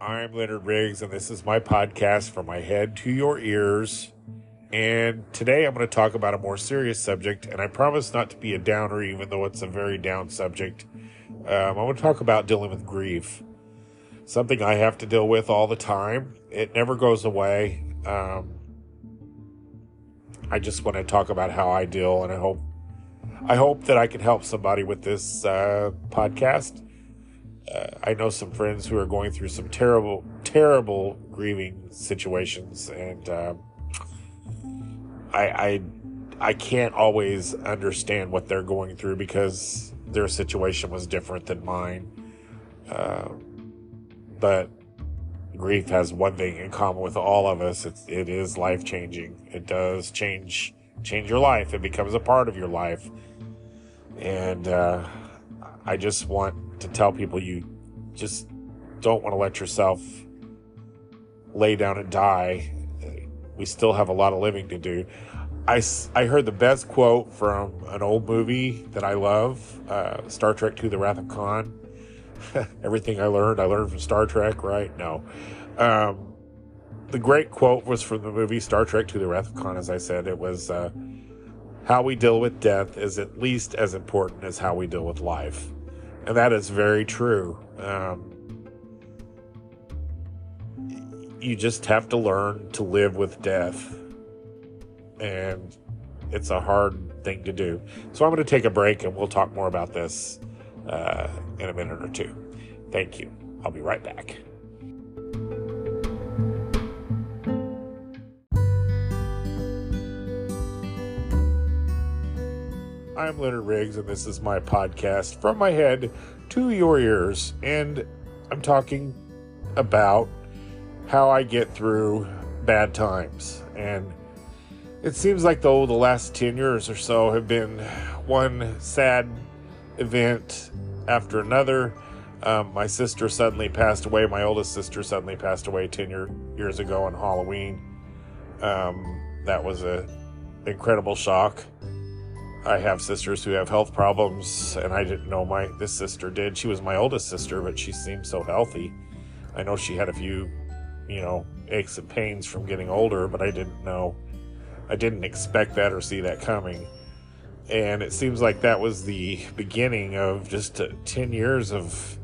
I'm Leonard Riggs, and this is my podcast From My Head to Your Ears. And today I'm going to talk about a more serious subject, and I promise not to be a downer, even though it's a very down subject. I want to talk about dealing with grief. Something I have to deal with all the time. It never goes away. I just want to talk about how I deal, and I hope that I can help somebody with this podcast. I know some friends who are going through some terrible grieving situations, and I can't always understand what they're going through because their situation was different than mine. But grief has one thing in common with all of us. It is life-changing. It does change your life. It becomes a part of your life. And I just want to tell people, you just don't want to let yourself lay down and die. We still have a lot of living to do. I heard the best quote from an old movie that I love, Star Trek II: The Wrath of Khan. Everything I learned from Star Trek, right? No. The great quote was from the movie Star Trek II: The Wrath of Khan, as I said. It was, how we deal with death is at least as important as how we deal with life. And that is very true. You just have to learn to live with death. And it's a hard thing to do. So I'm going to take a break and we'll talk more about this in a minute or two. Thank you. I'll be right back. I'm Leonard Riggs, and this is my podcast From My Head to Your Ears. And I'm talking about how I get through bad times. And it seems like, though, the last 10 years or so have been one sad event after another. My sister suddenly passed away. My oldest sister suddenly passed away 10 years ago on Halloween. That was an incredible shock. I have sisters who have health problems, and I didn't know this sister did. She was my oldest sister, but she seemed so healthy. I know she had a few, aches and pains from getting older, but I didn't expect that or see that coming. And it seems like that was the beginning of just 10 years of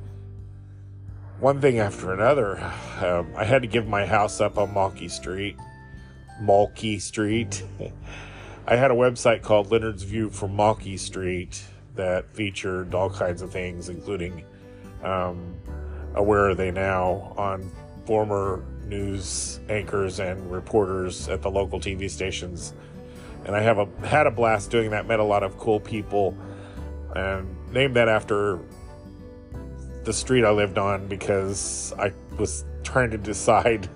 one thing after another. I had to give my house up on Mulkey Street. I had a website called Leonard's View from Mulkey Street that featured all kinds of things, including Where Are They Now on former news anchors and reporters at the local TV stations. And I had a blast doing that, met a lot of cool people, and named that after the street I lived on because I was trying to decide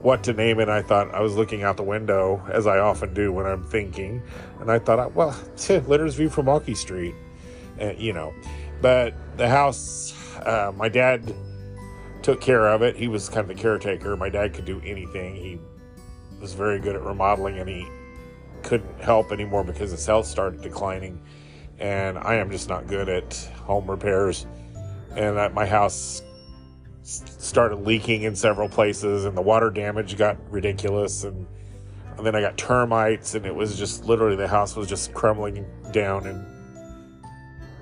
what to name it. I thought, I was looking out the window, as I often do when I'm thinking, and I thought, well, Leonard's View from Mulkey Street, But the house, my dad took care of it. He was kind of the caretaker. My dad could do anything. He was very good at remodeling, and he couldn't help anymore because his health started declining, and I am just not good at home repairs. And my house started leaking in several places, and the water damage got ridiculous, and then I got termites, and it was just literally, the house was just crumbling down,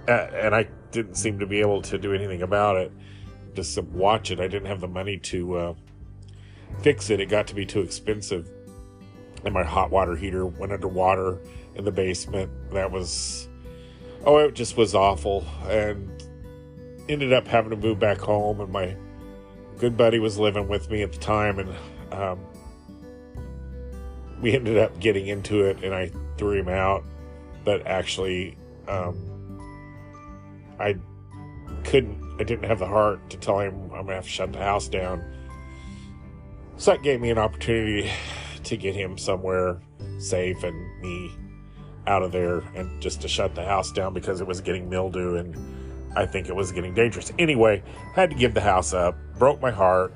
and I didn't seem to be able to do anything about it, just to watch it. I didn't have the money to fix it. It got to be too expensive, and my hot water heater went underwater in the basement. It just was awful, and ended up having to move back home, and my good buddy was living with me at the time, and we ended up getting into it, and I threw him out. But actually, I didn't have the heart to tell him I'm gonna have to shut the house down. So that gave me an opportunity to get him somewhere safe and me out of there, and just to shut the house down because it was getting mildew, and I think it was getting dangerous. Anyway, had to give the house up. Broke my heart.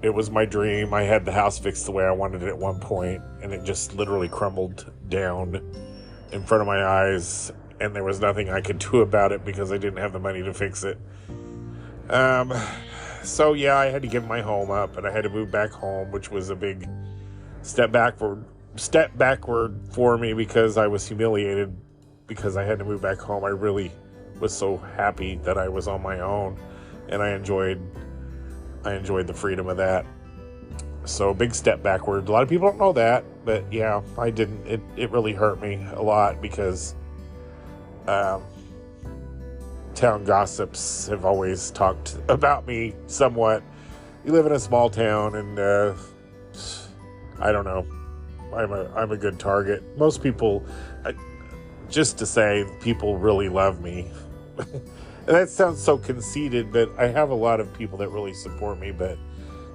It was my dream. I had the house fixed the way I wanted it at one point, and it just literally crumbled down in front of my eyes, and there was nothing I could do about it because I didn't have the money to fix it. So yeah, I had to give my home up, and I had to move back home, which was a big step backward for me, because I was humiliated because I had to move back home. I really was so happy that I was on my own, and I enjoyed the freedom of that. So big step backward. A lot of people don't know that, but yeah, I didn't. It really hurt me a lot, because town gossips have always talked about me somewhat. You live in a small town, and I don't know. I'm a good target. Most people, just to say, people really love me. And that sounds so conceited, but I have a lot of people that really support me, but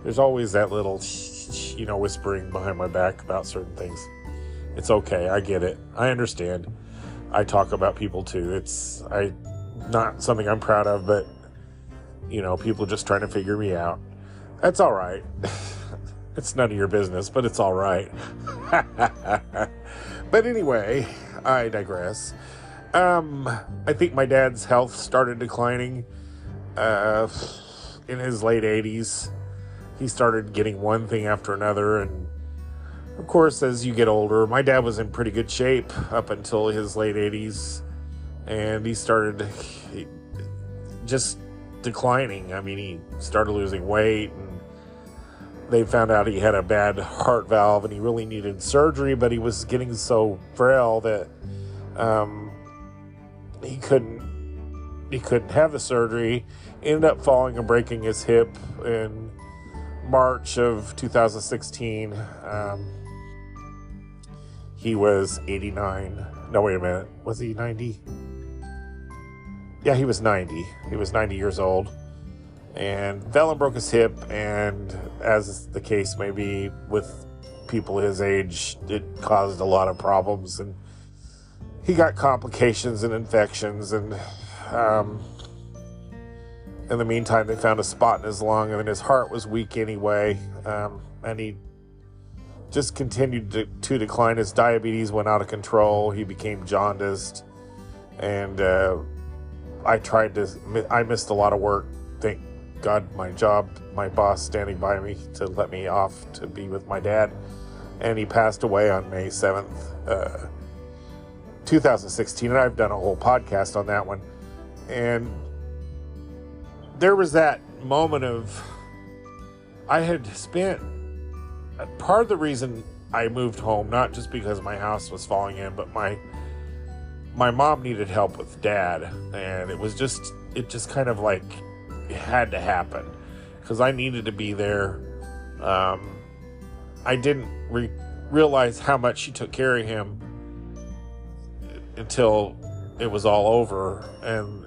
there's always that little, whispering behind my back about certain things. It's okay. I get it. I understand. I talk about people too. It's not something I'm proud of, but people just trying to figure me out. That's all right. It's none of your business, but it's all right. But anyway, I digress. I think my dad's health started declining in his late 80s. He started getting one thing after another, and of course, as you get older, my dad was in pretty good shape up until his late 80s, and he started just declining. I mean, he started losing weight, and they found out he had a bad heart valve, and he really needed surgery, but he was getting so frail that he couldn't have the surgery. Ended up falling and breaking his hip in March of 2016. He was 89. No, wait a minute. Was he 90? Yeah, he was 90. He was 90 years old. And fell and broke his hip, and as the case may be with people his age, it caused a lot of problems, and he got complications and infections, and in the meantime, they found a spot in his lung, and then his heart was weak anyway, and he just continued to decline. His diabetes went out of control. He became jaundiced, and I missed a lot of work. Thank God, my boss standing by me to let me off to be with my dad, and he passed away on May 7th, 2016, and I've done a whole podcast on that one. And there was that moment of, I had spent part of the reason I moved home, not just because my house was falling in, but my mom needed help with dad, and it just kind of like, it had to happen, because I needed to be there. I didn't realize how much she took care of him until it was all over, and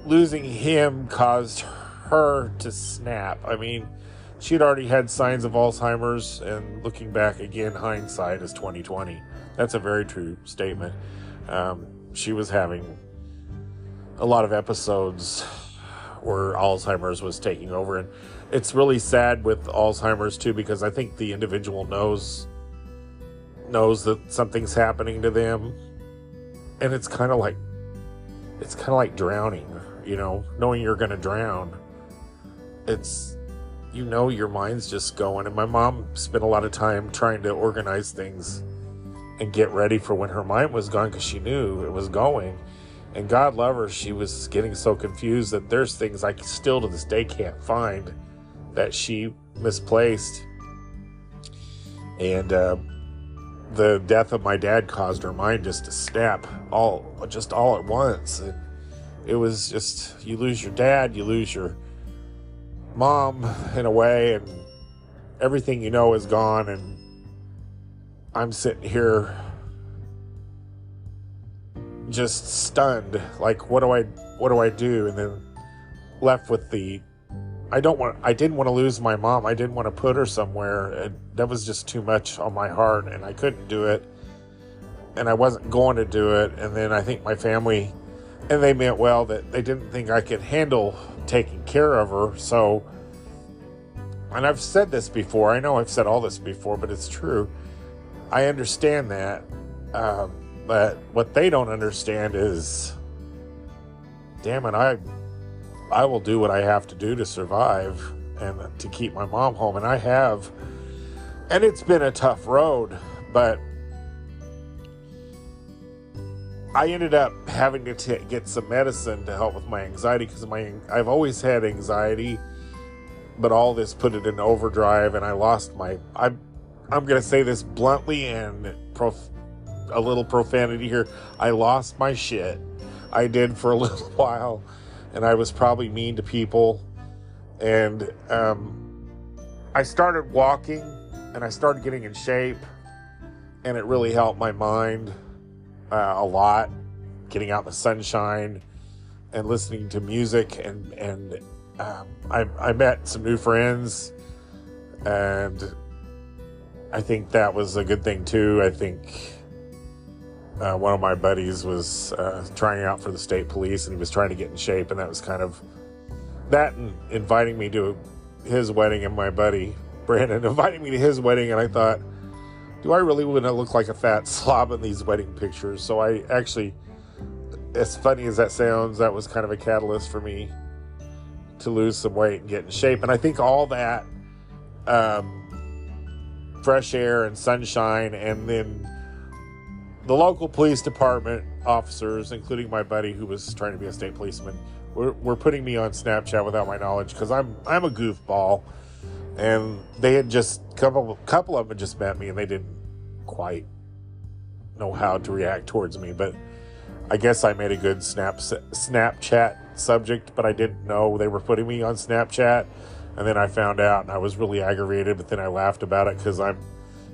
losing him caused her to snap. I mean, she'd already had signs of Alzheimer's, and looking back again, hindsight is 2020. That's a very true statement. She was having a lot of episodes where Alzheimer's was taking over, and it's really sad with Alzheimer's too, because I think the individual knows that something's happening to them, and it's kind of like drowning, knowing you're going to drown. It's, your mind's just going. And my mom spent a lot of time trying to organize things and get ready for when her mind was gone, because she knew it was going. And God love her, she was getting so confused that there's things I still to this day can't find that she misplaced. And the death of my dad caused her mind just to snap all at once. And it was just, you lose your dad, you lose your mom in a way, and everything is gone. And I'm sitting here just stunned, like, what do I do? And then left with I didn't want to lose my mom. I didn't want to put her somewhere. That was just too much on my heart, and I couldn't do it, and I wasn't going to do it. And then I think my family, and they meant well, that they didn't think I could handle taking care of her. So, and I've said this before, I know I've said all this before, but it's true. I understand that. But what they don't understand is, damn it, I will do what I have to do to survive and to keep my mom home. And I have. And it's been a tough road, but I ended up having to get some medicine to help with my anxiety because I've always had anxiety, but all this put it in overdrive, and I lost I'm going to say this bluntly and a little profanity here. I lost my shit. I did for a little while, and I was probably mean to people, and I started walking, and I started getting in shape, and it really helped my mind a lot, getting out in the sunshine and listening to music, and I met some new friends, and I think that was a good thing too. I think one of my buddies was trying out for the state police, and he was trying to get in shape, and that was kind of that, and inviting me to his wedding, and my buddy Brandon inviting me to his wedding, and I thought, do I really want to look like a fat slob in these wedding pictures? So I actually, as funny as that sounds, that was kind of a catalyst for me to lose some weight and get in shape. And I think all that fresh air and sunshine, and then the local police department officers, including my buddy who was trying to be a state policeman, were putting me on Snapchat without my knowledge because I'm a goofball. And they had just couple of them had just met me, and they didn't quite know how to react towards me. But I guess I made a good Snapchat subject, but I didn't know they were putting me on Snapchat. And then I found out, and I was really aggravated. But then I laughed about it because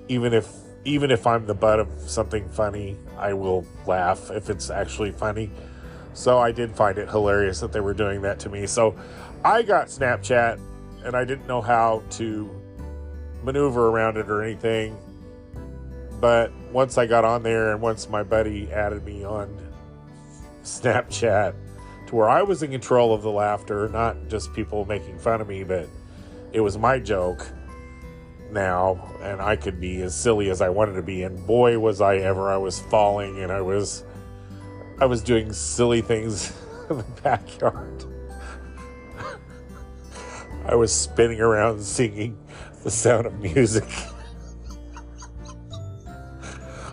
even if I'm the butt of something funny, I will laugh if it's actually funny. So I did find it hilarious that they were doing that to me. So I got Snapchat, and I didn't know how to maneuver around it or anything. But once I got on there, and once my buddy added me on Snapchat to where I was in control of the laughter, not just people making fun of me, but it was my joke now, and I could be as silly as I wanted to be. And boy, was I ever. I was falling, and I was doing silly things in the backyard. I was spinning around singing The Sound of Music.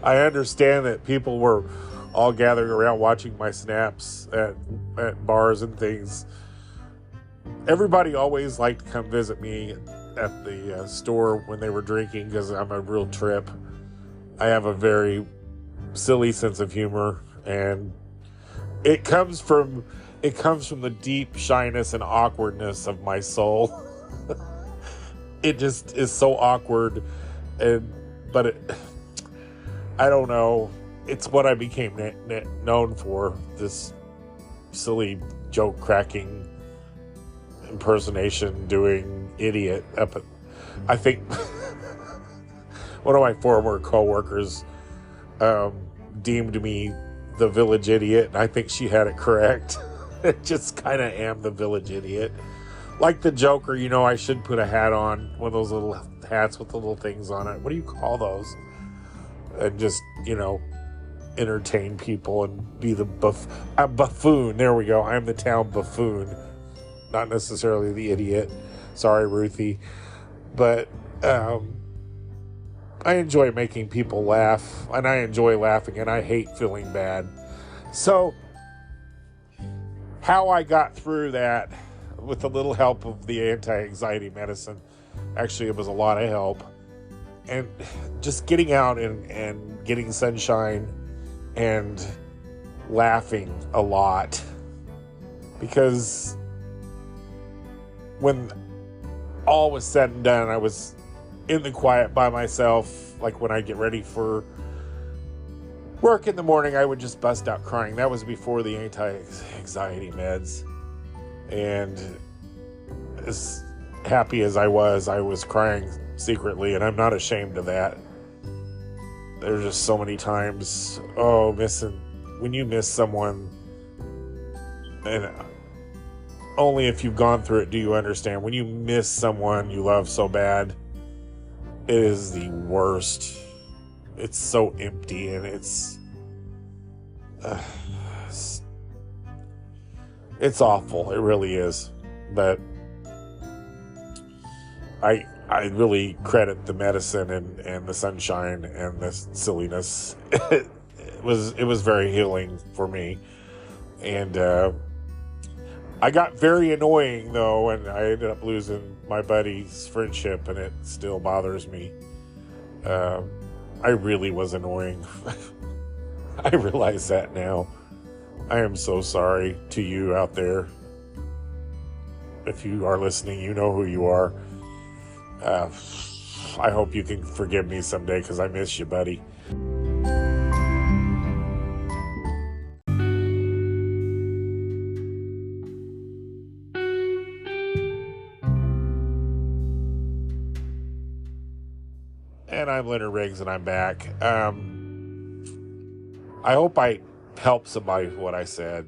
I understand that people were all gathering around watching my snaps at bars and things. Everybody always liked to come visit me at the store when they were drinking because I'm a real trip. I have a very silly sense of humor, and it comes from the deep shyness and awkwardness of my soul. It just is so awkward, but I don't know. It's what I became known for, this silly joke cracking, impersonation doing idiot. I think one of my former coworkers deemed me the village idiot, and I think she had it correct. I just kind of am the village idiot. Like the Joker, I should put a hat on, one of those little hats with the little things on it. What do you call those? And just, entertain people and be the buffoon. There we go. I'm the town buffoon. Not necessarily the idiot. Sorry, Ruthie. But I enjoy making people laugh, and I enjoy laughing, and I hate feeling bad. So how I got through that with a little help of the anti-anxiety medicine, actually it was a lot of help, and just getting out and getting sunshine and laughing a lot, because when all was said and done, I was in the quiet by myself. Like when I get ready for work in the morning, I would just bust out crying. That was before the anti-anxiety meds. And as happy as I was crying secretly, and I'm not ashamed of that. There's just so many times, when you miss someone, and only if you've gone through it do you understand. When you miss someone you love so bad, it is the worst. It's so it's It's awful. It really is. But I really credit the medicine and the sunshine and the silliness. It was very healing for me. And I got very annoying, though, and I ended up losing my buddy's friendship, and it still bothers me. I really was annoying. I realize that now. I am so sorry to you out there. If you are listening, you know who you are. I hope you can forgive me someday, because I miss you, buddy. And I'm Leonard Riggs, and I'm back. I hope I helped somebody with what I said.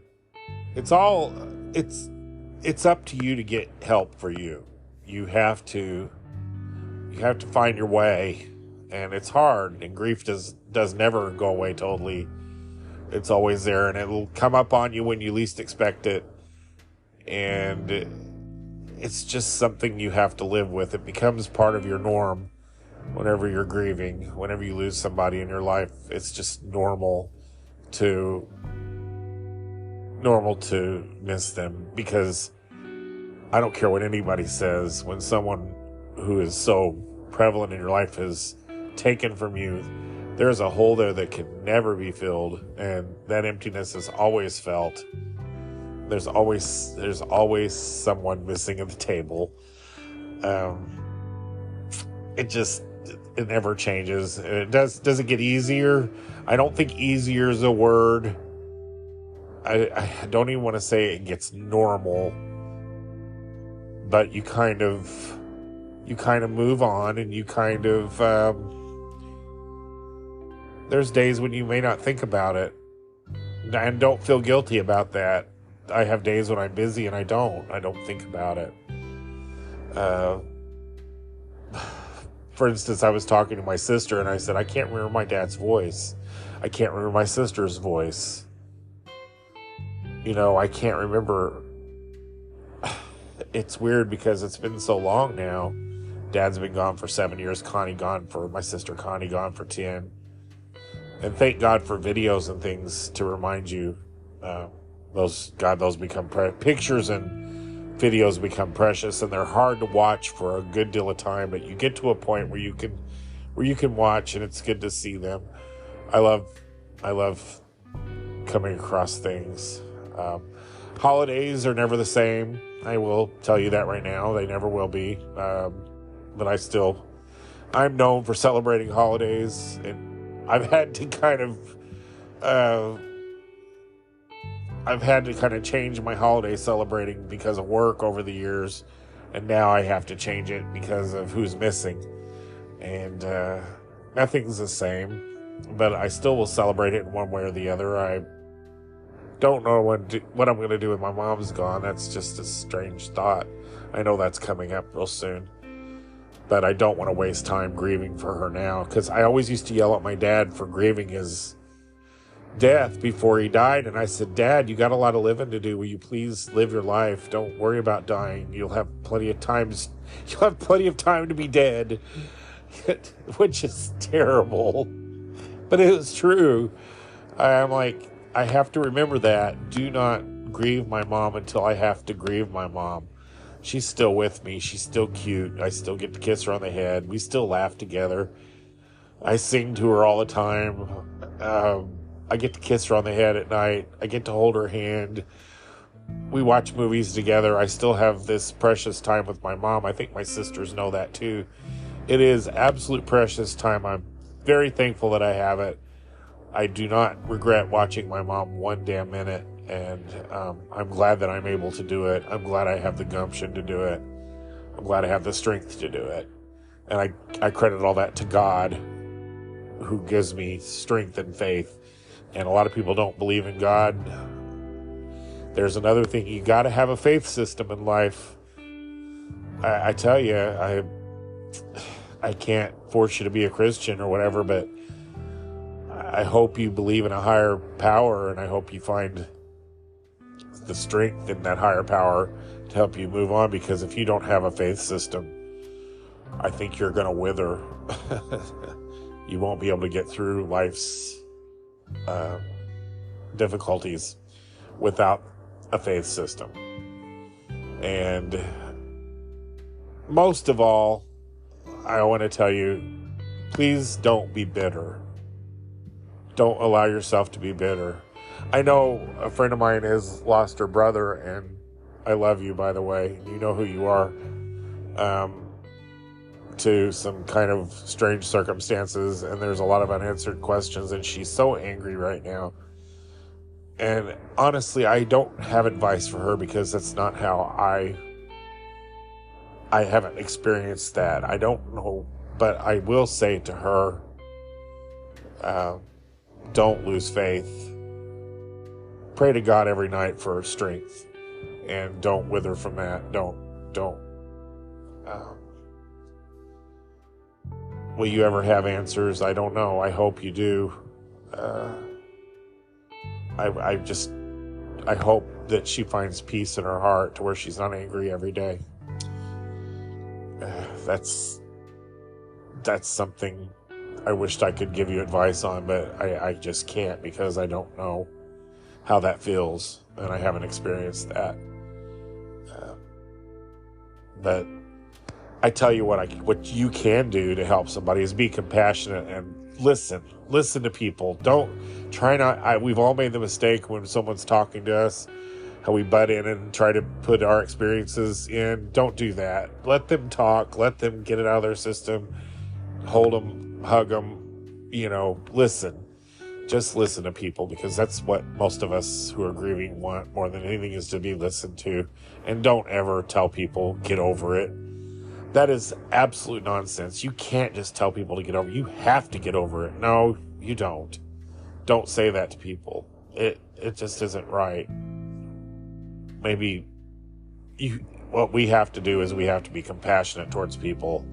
It's up to you to get help for you. You have to find your way, and it's hard, and grief does never go away totally. It's always there, and it'll come up on you when you least expect it, and it's just something you have to live with. It becomes part of your norm whenever you're grieving. Whenever you lose somebody in your life, it's just normal to miss them, because I don't care what anybody says. When someone who is so prevalent in your life is taken from you, there's a hole there that can never be filled, and that emptiness is always felt. There's always someone missing at the table. It never changes. Does it get easier? I don't think easier is a word. I don't even want to say it gets normal, but you kind of move on, and you kind of, there's days when you may not think about it, and don't feel guilty about that. I have days when I'm busy and I don't think about it. For instance, I was talking to my sister, and I said, I can't remember my dad's voice. I can't remember my sister's voice. I can't remember. It's weird because it's been so long now. Dad's been gone for 7 years. My sister Connie gone for 10. And thank God for videos and things to remind you. Those become pictures, and videos become precious, and they're hard to watch for a good deal of time. But you get to a point where you can watch, and it's good to see them. I love coming across things. Holidays are never the same. I will tell you that right now. They never will be. But I'm known for celebrating holidays, and I've had to kind of change my holiday celebrating because of work over the years, and now I have to change it because of who's missing. And nothing's the same, but I still will celebrate it in one way or the other. I don't know what I'm going to do when my mom's gone. That's just a strange thought. I know that's coming up real soon, but I don't want to waste time grieving for her now, because I always used to yell at my dad for grieving his death before he died, and I said, Dad, you got a lot of living to do. Will you please live your life? Don't worry about dying. You'll have plenty of time to be dead. Which is terrible, but it was true. I'm like, I have to remember that. Do not grieve my mom until I have to grieve my mom. She's still with me. She's still cute. I still get to kiss her on the head. We still laugh together. I sing to her all the time. I get to kiss her on the head at night. I get to hold her hand. We watch movies together. I still have this precious time with my mom. I think my sisters know that too. It is absolute precious time. I'm very thankful that I have it. I do not regret watching my mom one damn minute, and I'm glad that I'm able to do it. I'm glad I have the gumption to do it. I'm glad I have the strength to do it. And I credit all that to God, who gives me strength and faith. And a lot of people don't believe in God. There's another thing. You got to have a faith system in life. I tell you, I can't force you to be a Christian or whatever, but I hope you believe in a higher power, and I hope you find the strength in that higher power to help you move on, because if you don't have a faith system, I think you're going to wither. You won't be able to get through life's difficulties without a faith system. And most of all, I want to tell you, please don't be bitter. Don't allow yourself to be bitter. I know a friend of mine has lost her brother, and I love you, by the way. You know who you are. To some kind of strange circumstances, and there's a lot of unanswered questions, and she's so angry right now. And honestly, I don't have advice for her, because that's not how I haven't experienced that. I don't know, but I will say to her, don't lose faith. Pray to God every night for strength, and don't wither from that. Don't. Will you ever have answers? I don't know. I hope you do. I hope that she finds peace in her heart to where she's not angry every day. That's something I wished I could give you advice on, but I just can't, because I don't know how that feels, and I haven't experienced that. But I tell you what you can do to help somebody is be compassionate and listen to people. We've all made the mistake when someone's talking to us, how we butt in and try to put our experiences in. Don't do that. Let them talk. Let them get it out of their system. Hold them, hug them, listen. Just listen to people, because that's what most of us who are grieving want more than anything, is to be listened to. And don't ever tell people, get over it. That is absolute nonsense. You can't just tell people to get over it. You have to get over it. No, you don't. Don't say that to people. It just isn't right. Maybe what we have to do is we have to be compassionate towards people.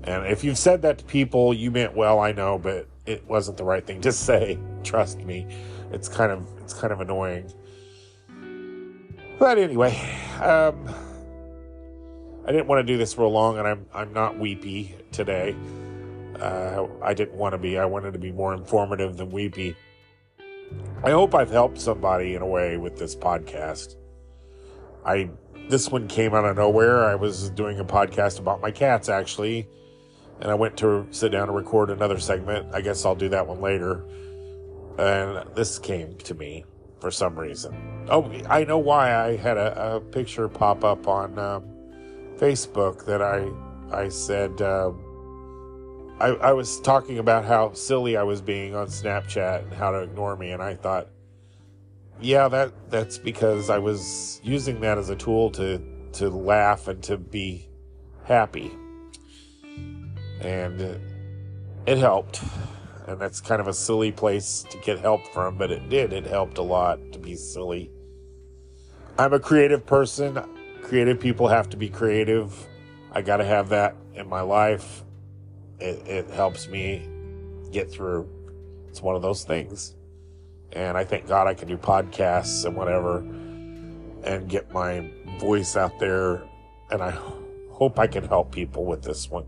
And if you've said that to people, you meant well, I know, but it wasn't the right thing to say. Trust me. It's kind of annoying. But anyway, I didn't want to do this real long, and I'm not weepy today. I didn't want to be. I wanted to be more informative than weepy. I hope I've helped somebody in a way with this podcast. This one came out of nowhere. I was doing a podcast about my cats, actually, and I went to sit down and record another segment. I guess I'll do that one later. And this came to me for some reason. Oh, I know why. I had a picture pop up on Facebook that I said, I was talking about how silly I was being on Snapchat and how to ignore me, and I thought, yeah, that's because I was using that as a tool to laugh and to be happy, and it helped. And that's kind of a silly place to get help from, but it helped a lot to be silly. I'm a creative person. Creative people have to be creative. I got to have that in my life. It helps me get through. It's one of those things. And I thank God I can do podcasts and whatever and get my voice out there. And I hope I can help people with this one,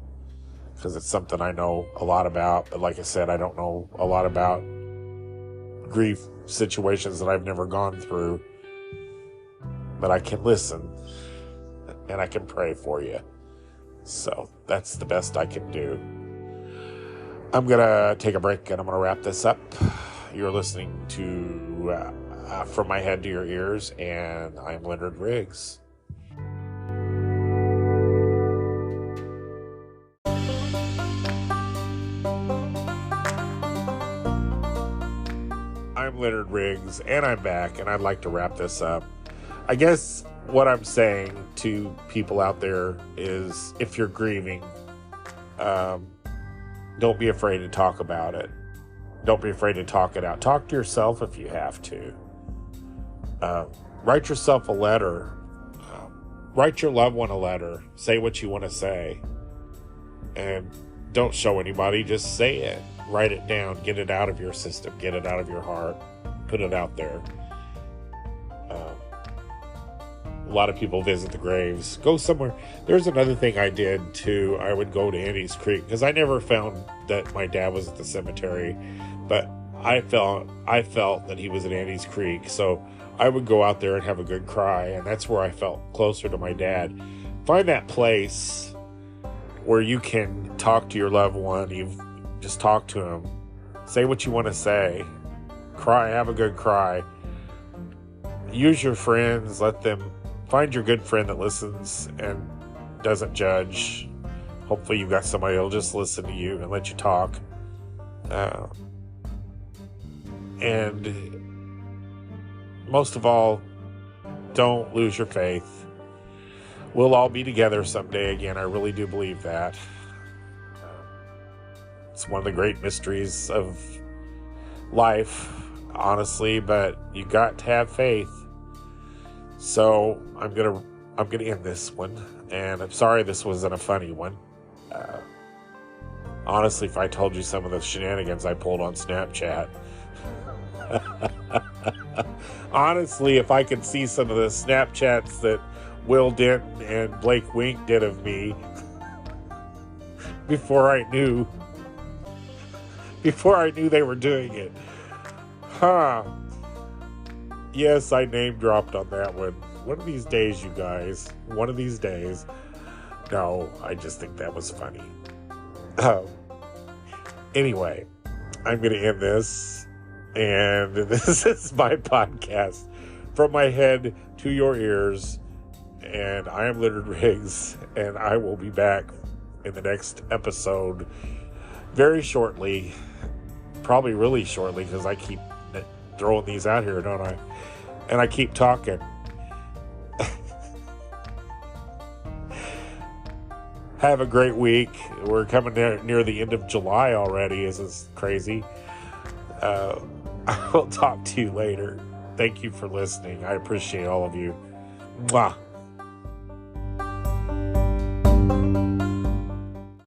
because it's something I know a lot about. But like I said, I don't know a lot about grief situations that I've never gone through. But I can listen. And I can pray for you. So that's the best I can do. I'm going to take a break, and I'm going to wrap this up. You're listening to From My Head to Your Ears, and I'm Leonard Riggs. I'm Leonard Riggs, and I'm back, and I'd like to wrap this up. I guess what I'm saying to people out there is, if you're grieving, don't be afraid to talk about it. Don't be afraid to talk it out. Talk to yourself if you have to. Write yourself a letter. Write your loved one a letter. Say what you want to say. And don't show anybody. Just say it. Write it down. Get it out of your system. Get it out of your heart. Put it out there. A lot of people visit the graves. Go somewhere. There's another thing I did too. I would go to Andy's Creek because I never found that my dad was at the cemetery, but I felt that he was at Andy's Creek. So I would go out there and have a good cry, and that's where I felt closer to my dad. Find that place where you can talk to your loved one. You've just talked to him. Say what you want to say. Cry, have a good cry. Use your friends. Let them find your good friend that listens and doesn't judge. Hopefully you've got somebody that'll just listen to you and let you talk. And most of all, don't lose your faith. We'll all be together someday again. I really do believe that. It's one of the great mysteries of life, honestly, but you got to have faith. So I'm gonna end this one, and I'm sorry this wasn't a funny one. Honestly, if I told you some of the shenanigans I pulled on Snapchat, honestly, if I could see some of the Snapchats that Will Denton and Blake Wink did of me before I knew they were doing it. Yes, I name dropped on that one. One of these days, you guys. One of these days. No, I just think that was funny. Anyway, I'm going to end this. And this is my podcast. From my head to your ears. And I am Leonard Riggs. And I will be back in the next episode very shortly. Probably really shortly, because I keep throwing these out here, don't I? And I keep talking. Have a great week. We're coming near the end of July already. This is crazy. I will talk to you later. Thank you for listening. I appreciate all of you. Mwah.